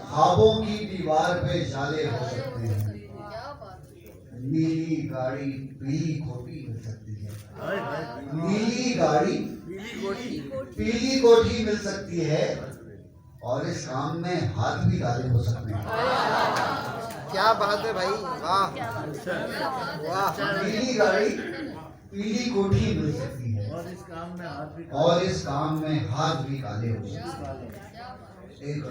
ख्वाबों की दीवार पे जाले हो सकते हैं, नीली गाड़ी पीली कोठी मिल सकती है, नीली गाड़ी पीली कोठी मिल सकती है, और इस काम में हाथ भी डाले हो सकते हैं। क्या बात है भाई, वाह वाह। नीली गाड़ी पीली कोठी मिल सकती है, और इस काम में हाथ भी काले हो सकते हैं।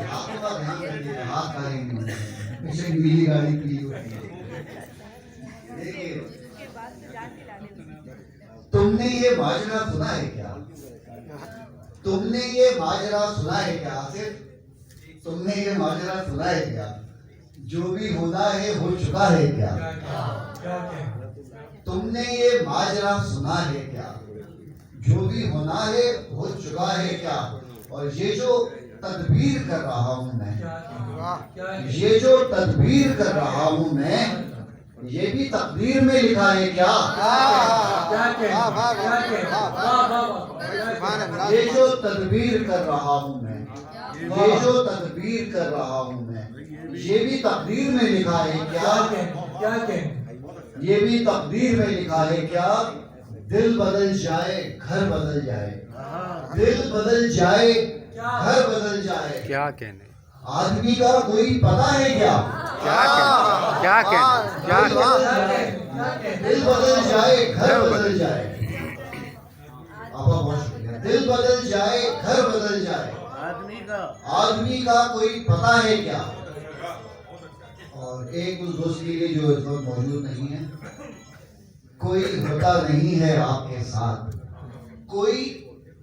हाथों का ध्यान रखिए, हाथ काले नहीं होते, पीछे नीली गाड़ी पीली होती है। देखिए, तुमने ये माजरा सुना है क्या? तुमने ये माजरा सुना है क्या? आसिफ, तुमने ये माजरा सुना है क्या? जो भी होना है हो चुका है क्या? तुमने ये माजरा सुना है क्या? जो भी होना है हो चुका है क्या? और ये जो तदबीर कर रहा हूं मैं, ये जो तदबीर कर रहा हूं मैं, ये भी तकदीर में लिखा है क्या? ये जो तदबीर कर रहा हूं मैं, ये जो तदबीर कर रहा हूं मैं, ये भी तकदीर में लिखा है क्या? ये भी तकदीर में लिखा है क्या? दिल बदल जाए घर बदल जाए, दिल बदल जाए घर बदल जाए, क्या कहने, आदमी का कोई पता है क्या? क्या कहने, क्या कहने, क्या कहने। दिल बदल जाए घर बदल जाए, दिल बदल जाए घर बदल जाए, आदमी का कोई पता है क्या? और एक उस दोस्त के लिए जो इस वक्त मौजूद नहीं है, कोई होता नहीं है आपके साथ, कोई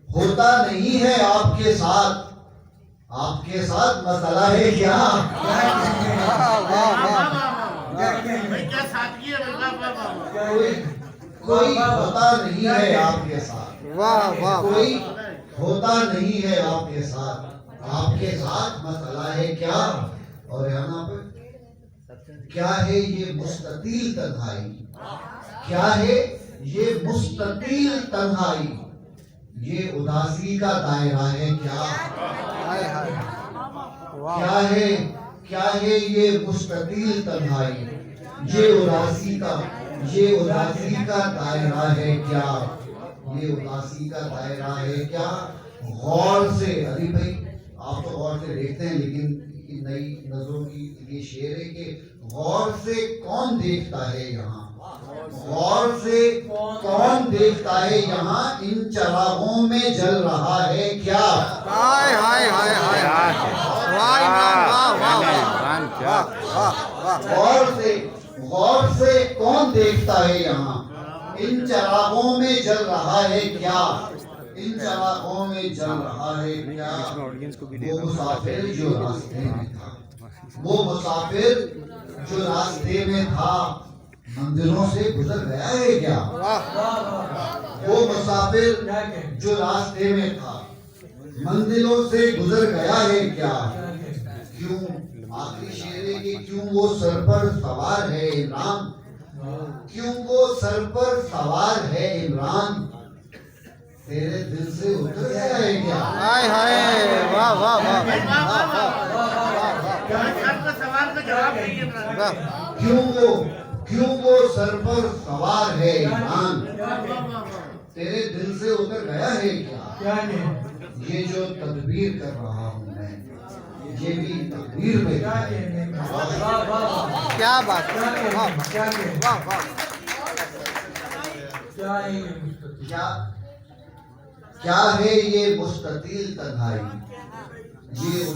होता नहीं है आपके साथ, आपके साथ मसला है क्या? कोई होता नहीं है आपके साथ, वाह वाह। कोई होता नहीं है आपके साथ, आपके साथ मसला है क्या? और यहाँ पे क्या है ये मुस्ततील तन्हाई, क्या है ये मुस्ततील तन्हाई, ये उदासी का दायरा है क्या? क्या है ये मुस्ततील तन्हाई, ये उदासी का दायरा है क्या? ये उदासी का दायरा है क्या? गौर से, अली भाई आप तो गौर से देखते हैं, लेकिन नई नजरों की ये शेर है कि गौर से कौन देखता है यहाँ, गौर से कौन देखता है यहाँ, इन चरागों में जल रहा है क्या? हाय हाय हाय हाय हाय, वाह वाह वाह वाह। गौर से कौन देखता है यहाँ, इन चरागों में जल रहा है क्या? इन चरागों में जल रहा है क्या? वो मुसाफिर जो रास्ते में था, वो मुसाफिर जो रास्ते में था, मंदिरों से गुजर गया है क्या? वो मुसाफिर जो रास्ते में था, मंदिरों से गुजर गया है क्या? क्यों, आखिरी शेर है कि क्यों वो सर पर सवार है इमरान, क्यों वो सर पर सवार है इमरान, तेरे दिल से उतर गया है क्या? हाय हाय, वाह वाह वाह। क्यों वो सर पर सवार है इमरान, तेरे दिल से उतर गया है क्या? ये जो तदबीर कर रहा हूँ मैं, ये भी तकदीर में। क्या बात, वाह वाह। क्या है ये मुस्ततील तन्हाई, ये